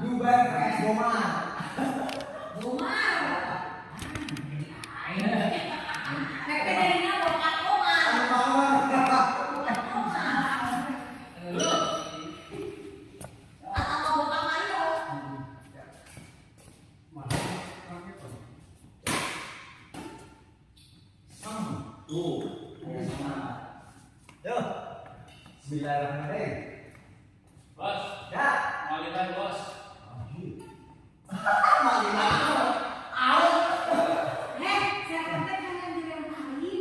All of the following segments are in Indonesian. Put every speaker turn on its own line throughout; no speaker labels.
Juban PS Bomar.
Bomar. Dari Bokat Omar. Atau Bokat Mario.
Yo. Bismillahirrahmanirrahim.
Bos,
Ya.
malikan bos.
Saya kata jangan dilempari.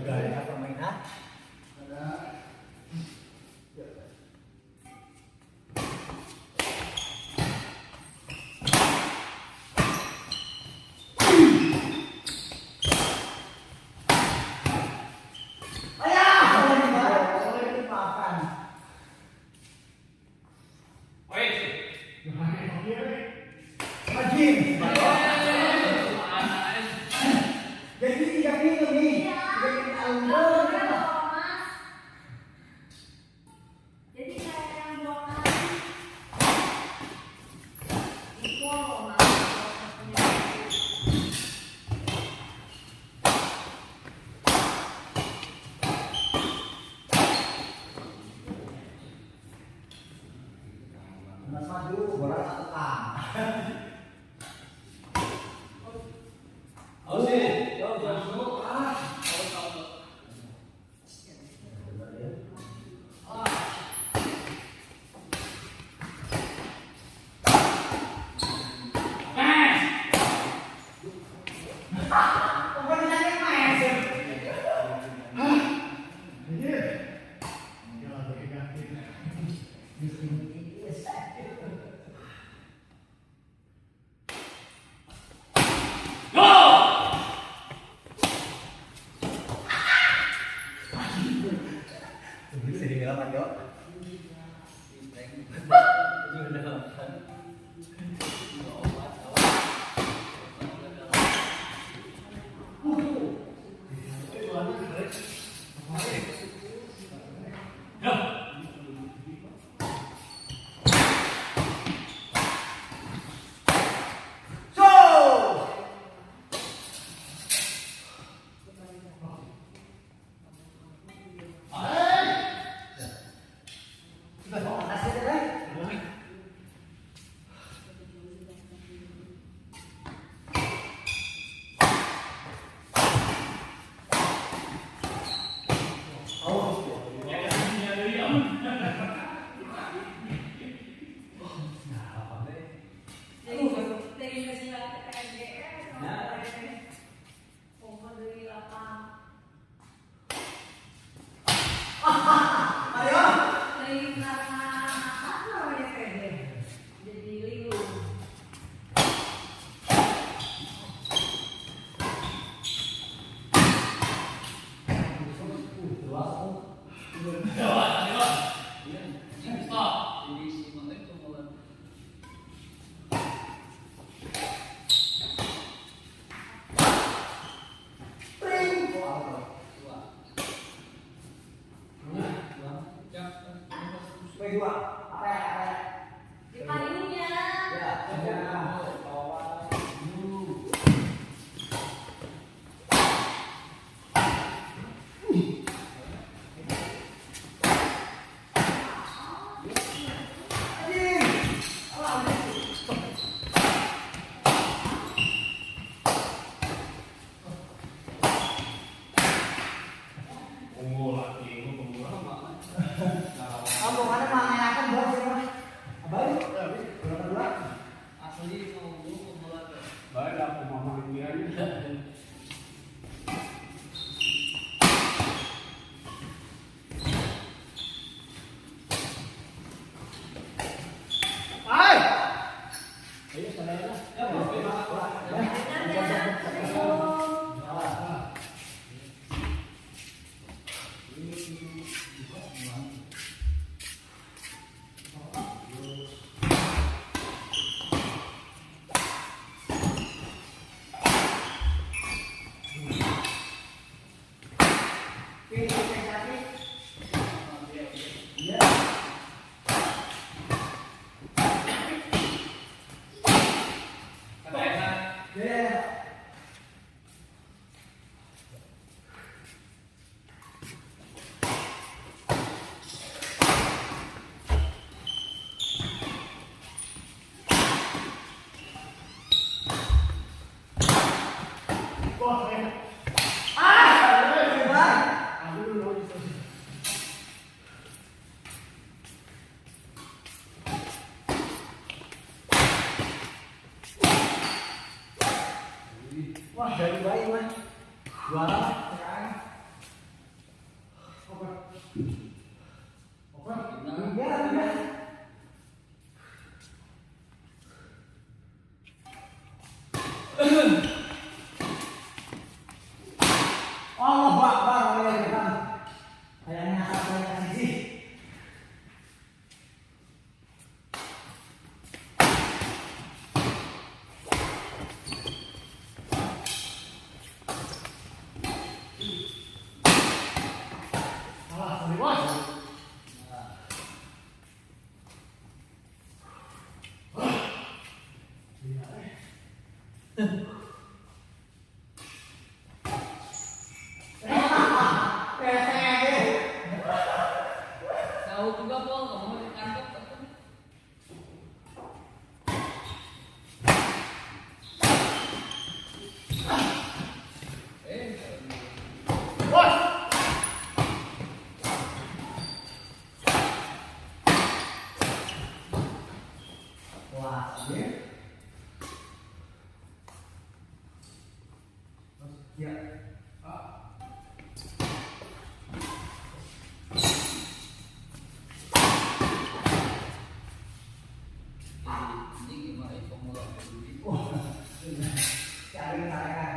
Gaya permainan. Jadi 3 kilo nih. 3 kilo.
Jadi saya yang 2 kali. Equal loh, Mas.
Mas maju, bola tak tekang. Bisa dibilang Pak Jo. dua. Apa ya? Apa ya?
Di payungnya.
Ya, sudah. Kamu mana mengenakan buat siapa? Abang? Berapa dua?
Asli mau pemula.
Baik, aku mau ini aja. Ayo saudara.
Wah, dari bayi mas. Juara sekarang. Oke. Enggak. Allah Akbar, ya Tuhan. Kayaknya saya sih.
Tahu juga po, kamu di kantor.
Wah, ya. Ya.
Ini gimana pemula dulu?
Wah, cari tarekan.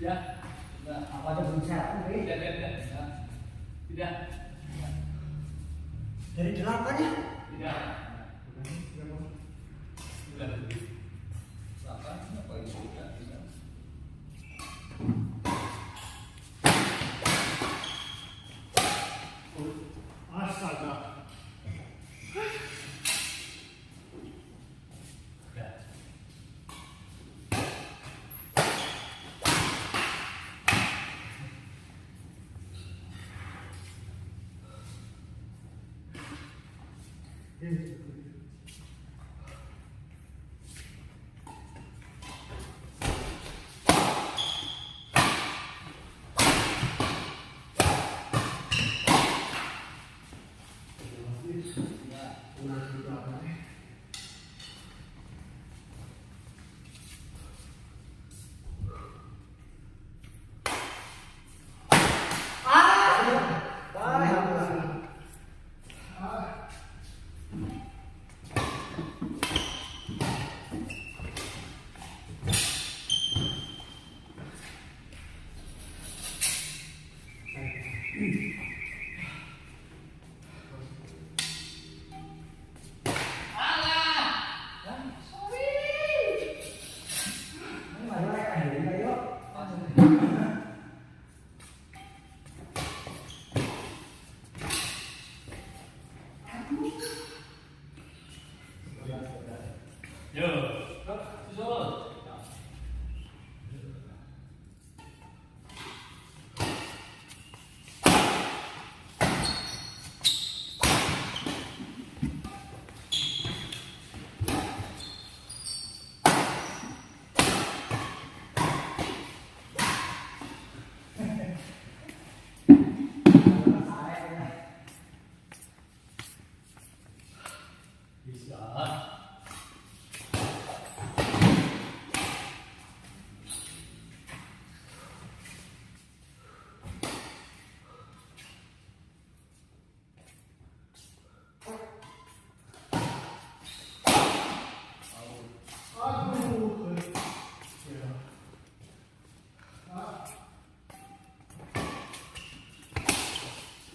Ya, nah,
Apa ada bicara?
tidak.
Dari delapan ya?
Tidak. Apa itu?
Astaga.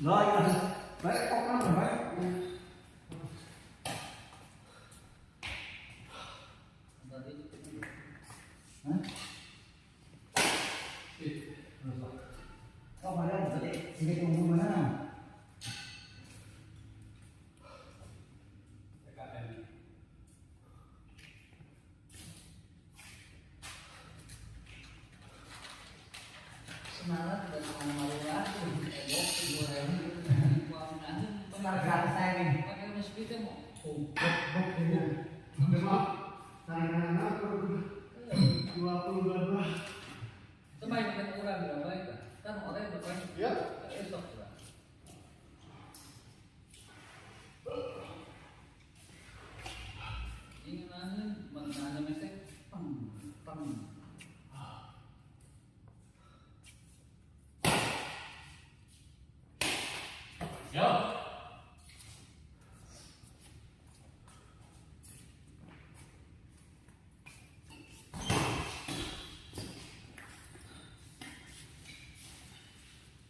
Rồi, baik, kok kan baik.
Tadi
Hah? Kau mana tadi? Sini tunggu mana?
semangat dan mau aku
Senar gratis saya nih.
pakai mosquito mau Semai dengan kurang berapa itu? Kan orang yang berapa?
Ya.
Esok kurang. Ingin nanya, mana mesek? Pam.
Yo.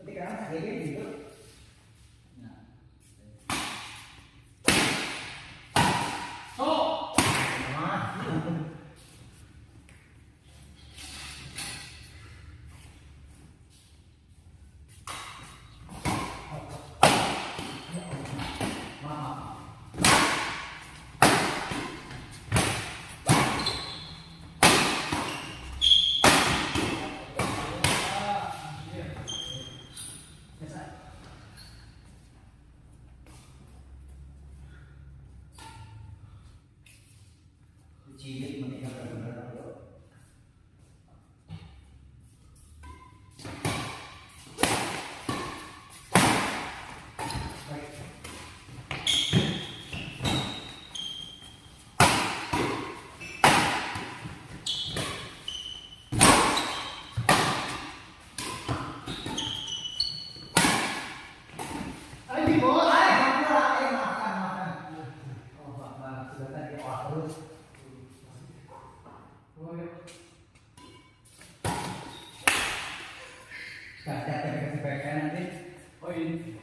Ketika saya gitu.
Nah,
So.
Cilik menikah benar-benar yo.
Ayo, bos.
Makan. Oh, makan. Sudah tadi terus. Kasih kasih nanti.
Oh ini.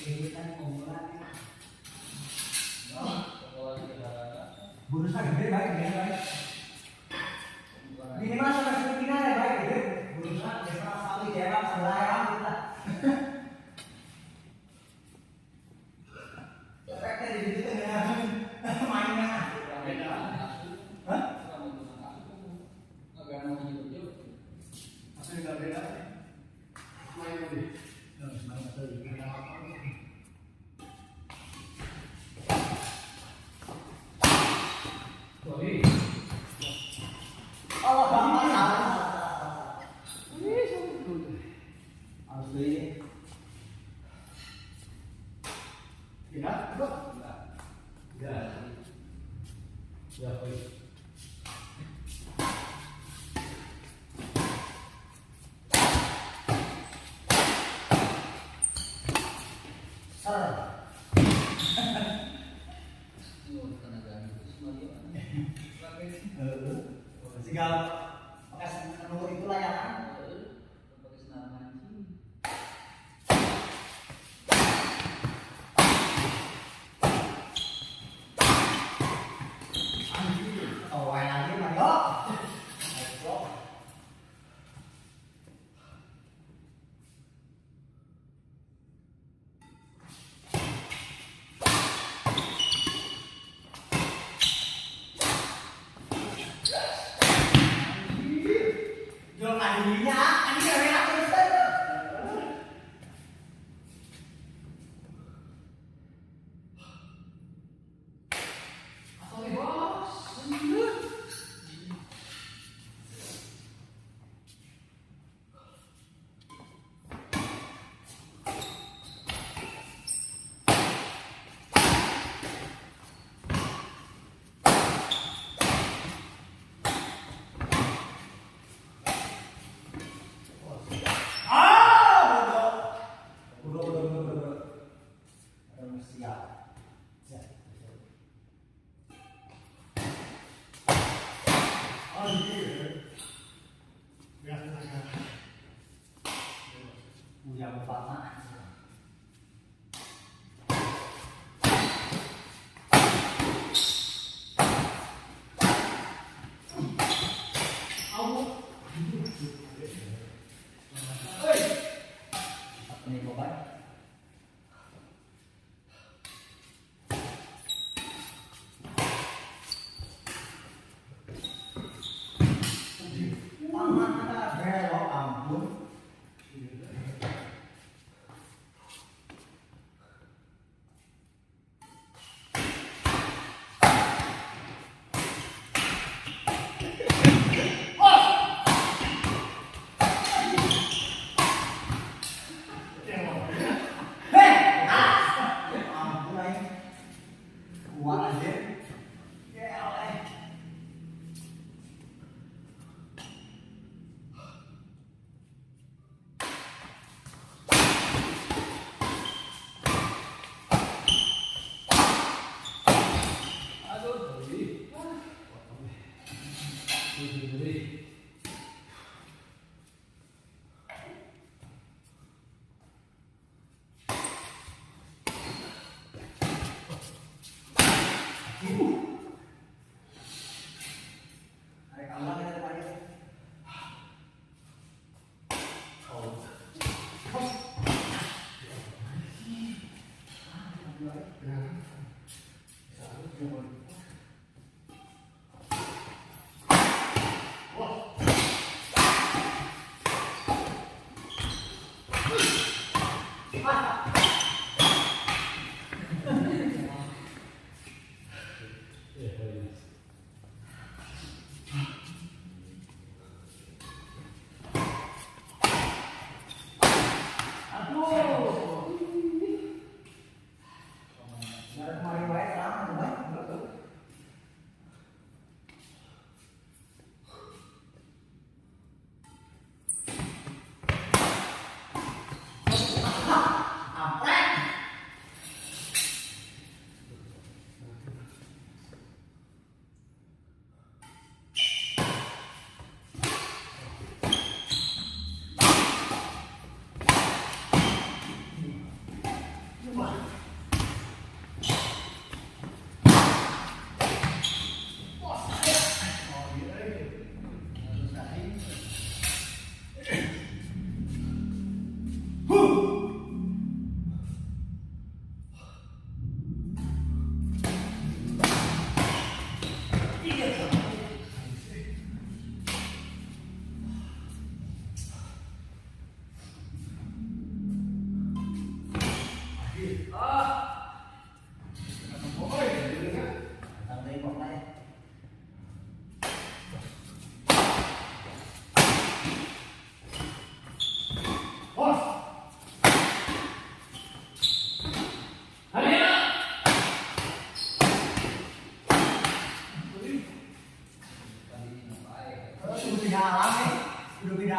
Ini kan omongan.
Kalau kita
Burusan gede baik, gede baik. Minimal sampai sekitar ya baik gede. Burusan biasa sekali jawab sebelah ya kita. Efeknya di situ dengan mainnya. Hah?
Masih nggak beda. Main lagi. Sorry.
Allah gampang salah. Harus beli.
Tidak, enggak. Ya. Ya, baik.
Ser. Tinggal pakai nomor itu layanan. Oh, lagi Mario. Jual kadinya, ini yang aku terus.
Sorry, bos.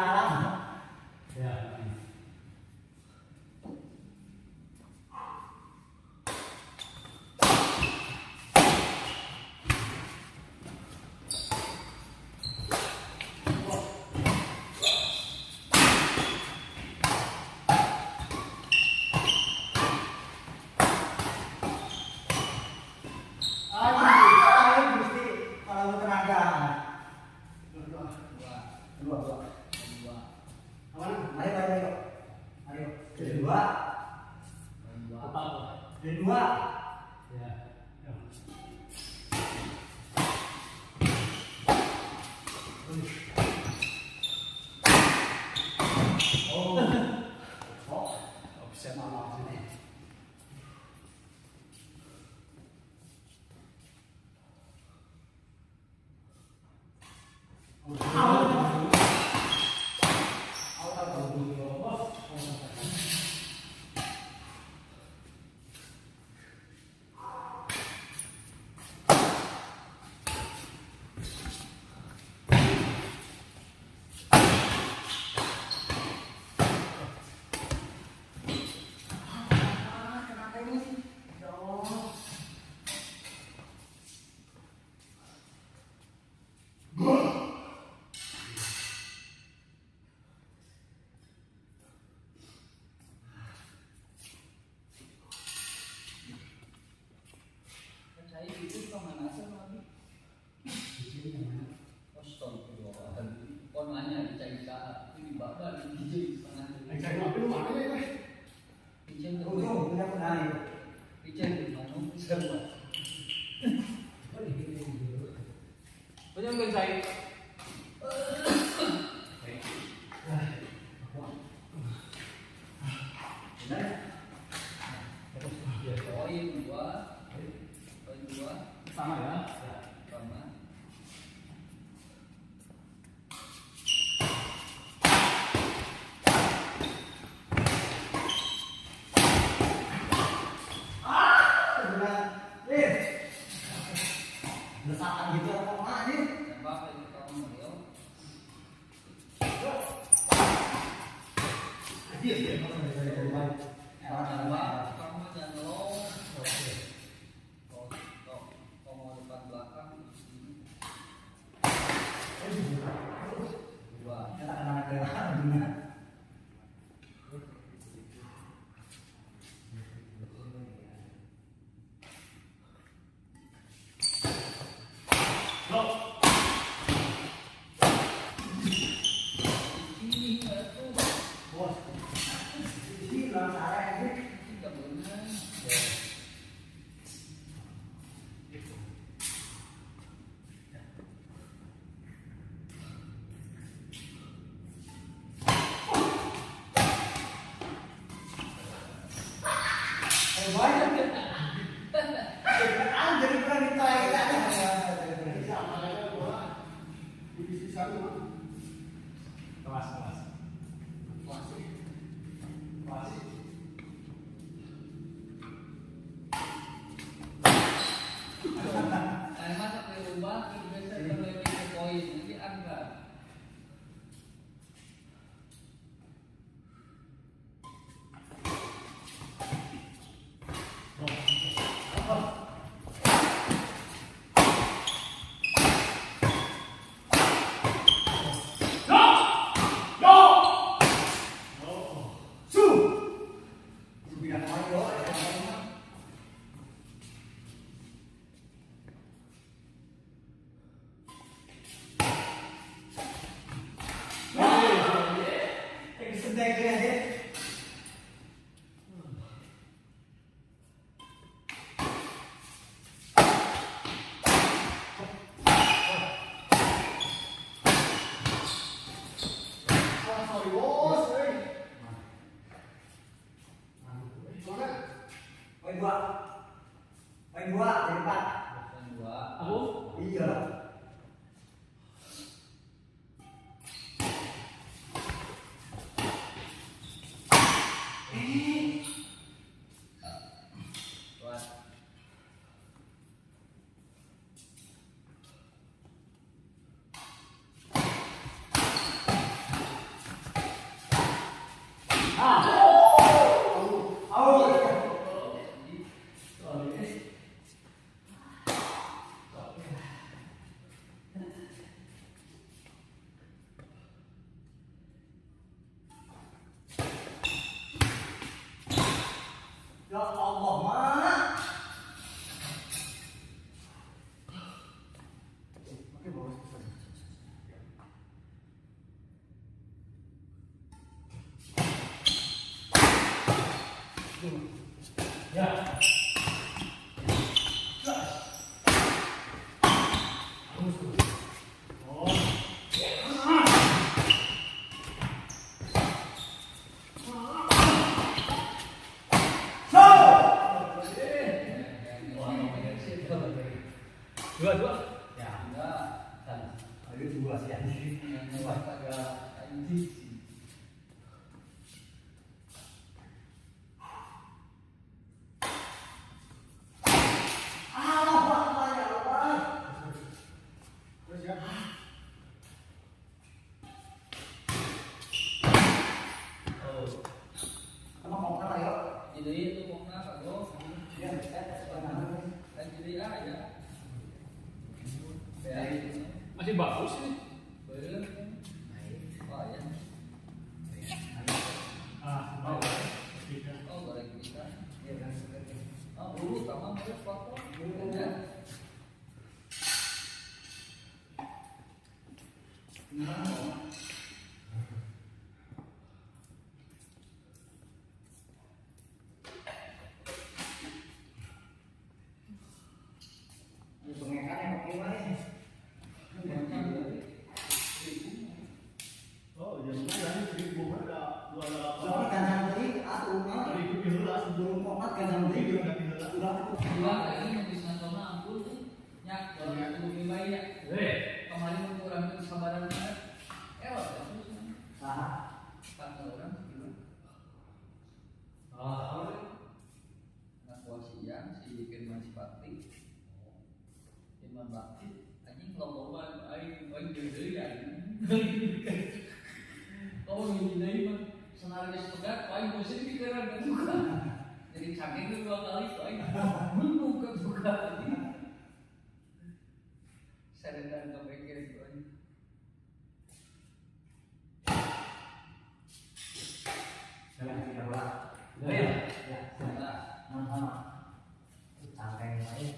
alam.
Ya.
Ayo Gusti, kalau tenaga.
Dua.
Dua.
Dua.
Apa?
Ayo. Kedua.
Dua.
Kedua.
Ya. Ya.
Oh. Oh.
Bisa mama sini.
Kenapa ini? Ya Allah.
Saya itu pemanasan lagi. Astagfirullahaladzim. Kau nanya dicari saat ini bapak di setengah.
Cari mobil mana ya?
Pijen tuh.
Ujung punya penari.
Pijen tuh mana? Semua. Punya nggak saya? Poin dua. Poin dua.
Sama ya.
Sama.
Desakan gitu apa mana nih?
Tembak itu kamu Mario. Tembak kamu jangan lo. Kau mau depan belakang. Dua. Ini nggak tuh. Tiga benar.
Jadi pernah ditanya.
Divisi 1 mah. Kelas.
Saya masak di rumah, biasa terlebih ke poin, nanti angka.
Poin dua, jadi 4.
Poin dua.
Aku?
Iya.
Kuat.
Ya. Dua. Ya. Itu dua sih. Terus ya.
Emang mau kata ya?
Jadi itu pokoknya kalau
Iya,
dan jadi aja. Ya,
Masih bagus ini.
belum. Oh ya.
Mau.
Oh goreng kita. Oh dulu sama mereka foto. Ya.
Ini pengekan yang pakai mana?
Oh, ya lumayan 1.000 ada 28.
Soalnya ganjang beli, atuh mah.
Dari itu diheula
Belum komat ganjang beli.
Udah diheula.
Udah
Dua lagi yang bisa nonton ampun tuh. Nyak kalau lebih baik ya. Kemarin mengurangi kesabaran kita. Terus
Nah,
4 orang gimana?
Ah,
Anak buah siang si Firman Sipati, Firman Bakti, anjing kelompokan, aing gede ya. Oh ini dari mah senaris pegat, aing bosan pikiran kan juga. Jadi saking itu 2 kali, aing belum buka lagi. Serendah ke bengkel itu aing.
jangan tidak bola.
Ya.
Ya,
Nah,
sama-sama. Sampai saya.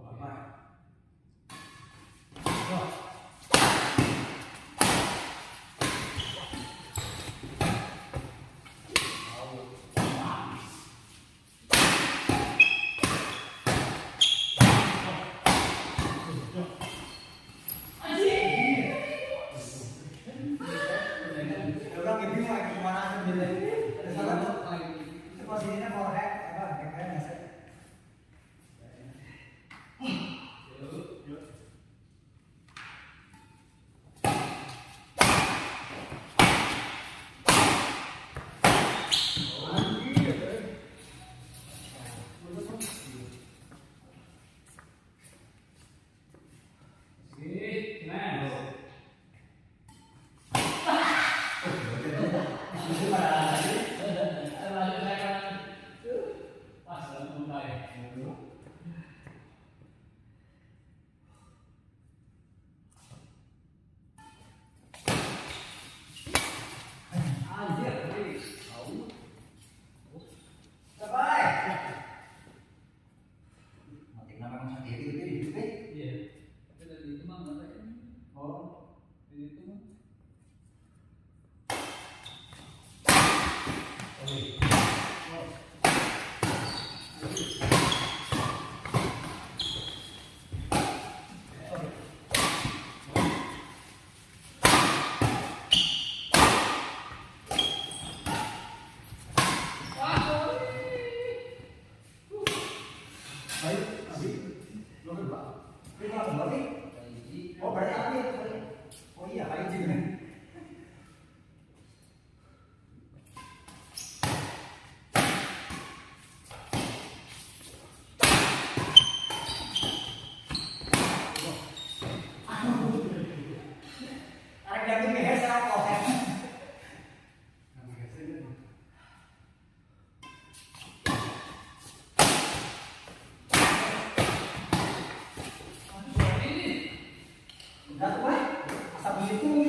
Apa? Orang ibu mau kemana sendiri? Ada salah tuh. Itu posisinya mau kayak ngasih. Mati nama kamu sendiri itu di hidup.
iya. Tapi dari itu mah nggak ada ya.
Oh,
Dari itu mah.
baik, abi, lo kedua. Ini kalau kedua sih.
Jadi
Oh, berarti abi itu berarti. Oh iya, baik sih bener. Arek yang ini head serap kok. Udah tuh, Pak. Asap itu.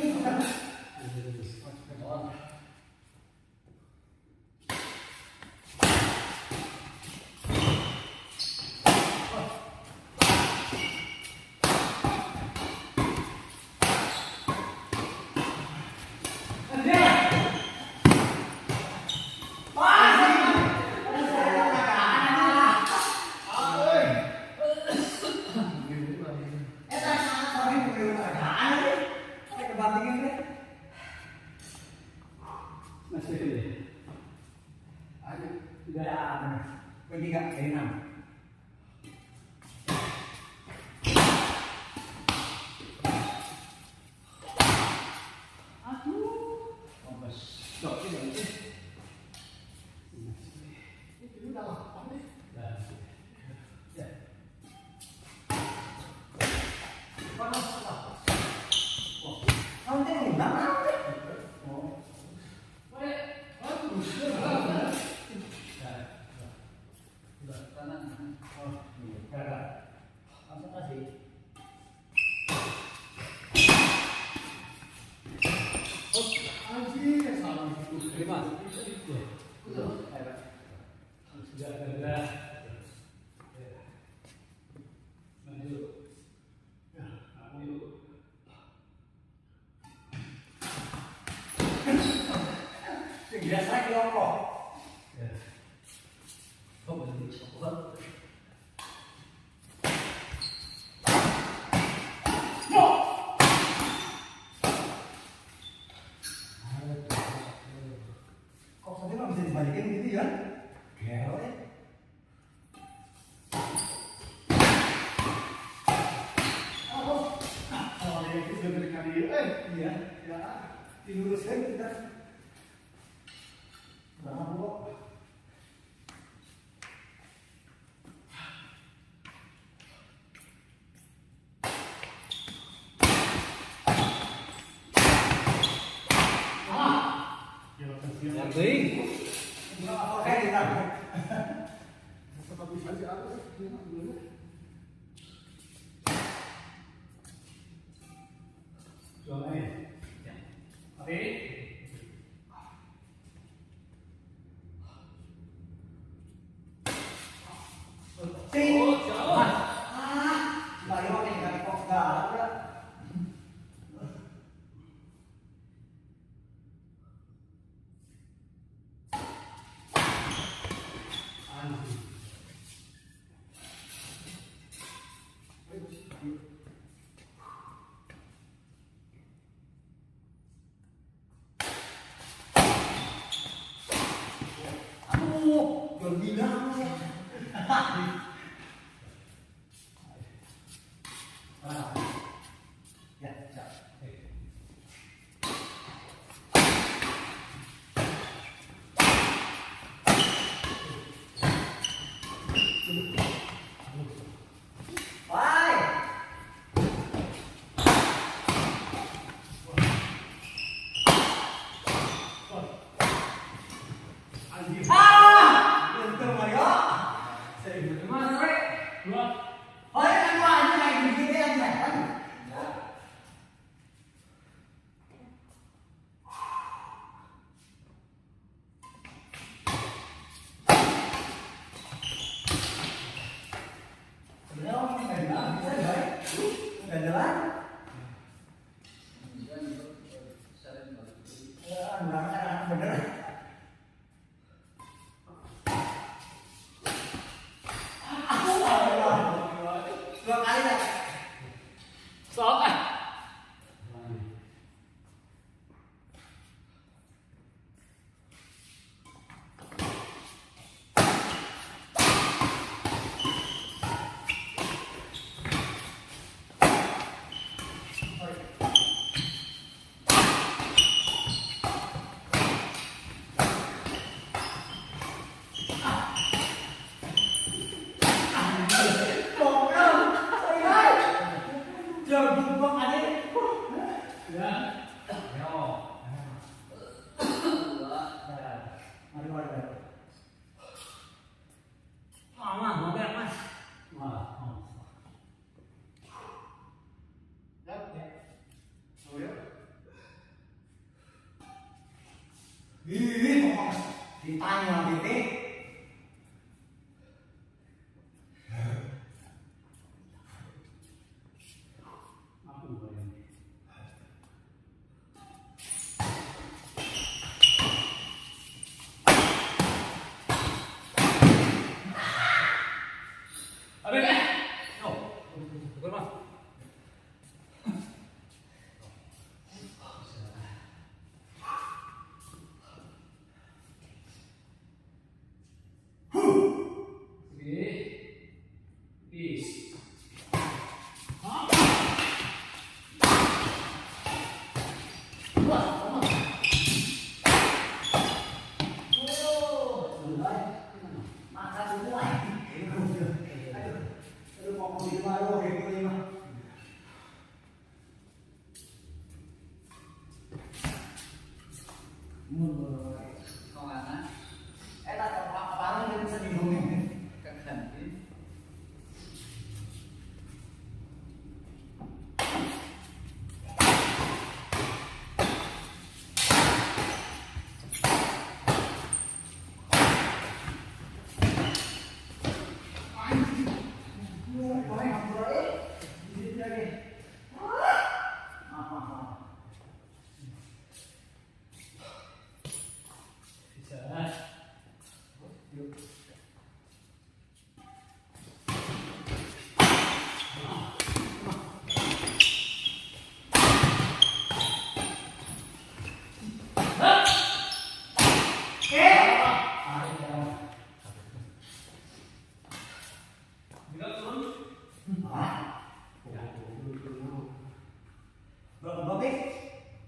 Ketiga dari 6.
Stop ini.
Itu udah lapar deh.
Ya.
Panas lah.
Kamu teh ngundang apa?
Oh.
Kanan.
Oh, iya. Gara-gara. Langsung kasih.
Anjir, salah itu.
Terima.
Biasa kelompok.
Oh, berarti coklat.
Kok sampai nggak bisa dibalikin gitu ya? Gelo ya.
Oh, itu sudah berikan dia.
Iya, ya. Diluruskan kita. Berapa kok?
Ya, kasihan.
Yang penting.
Enggak apa kayak ditangkap.
Seperti saja aku sih.
Coba ya.
Oke.
Sing.
Oh, jauh.
Mbak Yo nih nggak kok segala ya. Aduh, belum bilang ya. Ya, siap. Bye.
Anjir.
Untung Mario.
Gimana, Rek?
Dua.
Oh, ya kan gua aja kayak gini yang setan. Sebenarnya orang nggak jalan, bisa baik. Nggak jalan. Benar, bener. Aku dua kali dah.
Stop.
Jangan buang aja.
Ya.
Yo. Mari, mari. Mama, mau biar mas.
Ya. Oh ya.
Ih, kok ditanya gitu.
Aku bayang.
Abe, eh. No. Pukul mas. Kemana?
Tak apa-apa dia bisa dihubungin.
Keganti.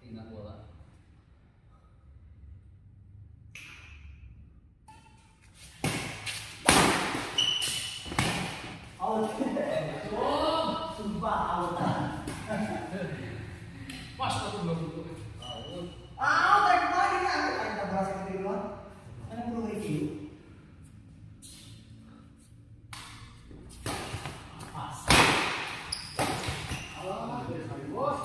Ingat bola.
Sumpah autan.
Pas aku belum butuh.
Out.
Tarik kembali kan? Kita bahas yang kedua. Kan perlu review. Pas.
Bos.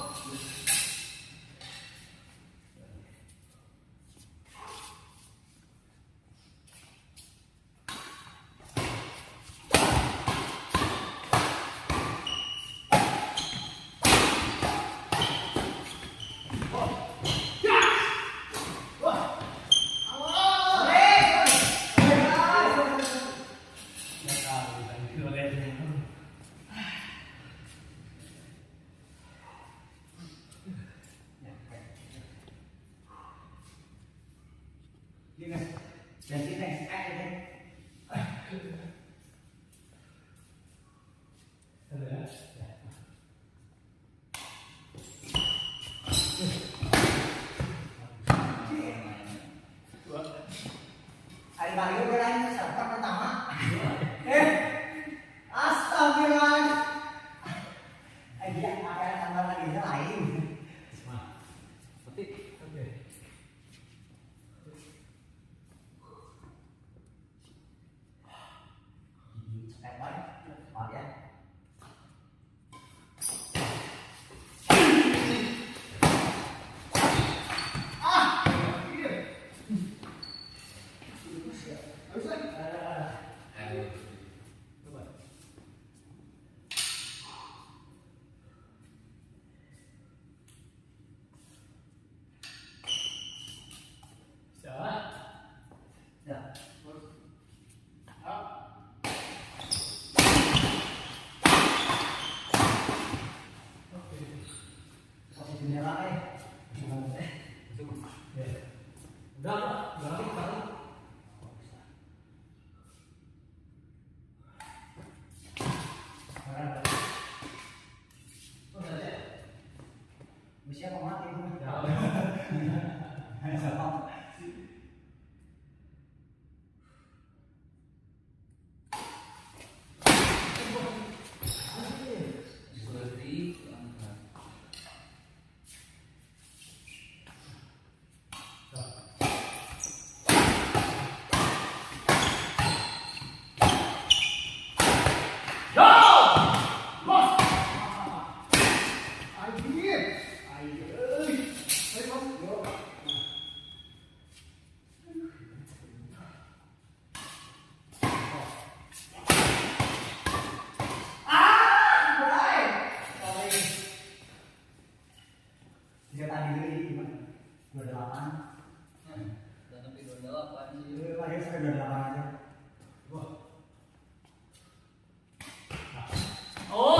Dan kita Hari Mario belain peserta pertama. Astagfirullah. Dia apa yang tambah lagi lain.
Petik.
Oke.
Baik, maaf ya. Ya. Posisi merah
Udah, berarti sekarang
Siapa mati itu?
Berarti angkat.
Dia tadi dulu ini gimana? 28.
Dan tapi 28 sih.
Lahir sampai 28 aja.
Oh.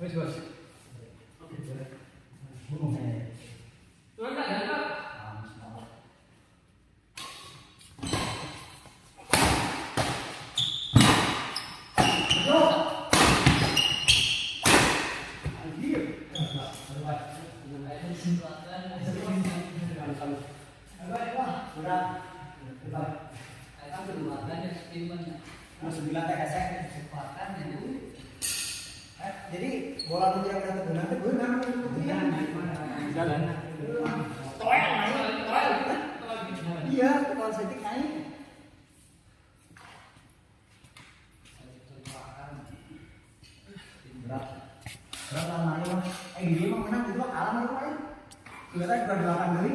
Wes, bos.
Oke, boleh. Bunuh saya.
Tuh enggak ada.
9 TSM.
Kesempatan itu.
Jadi bola lu yang udah terbenam itu benam
Jalan.
toel naik toel iya kalau setting naik berat lah naik mah di dia mah menang itu kalah mah itu main kita kan udah 8 kali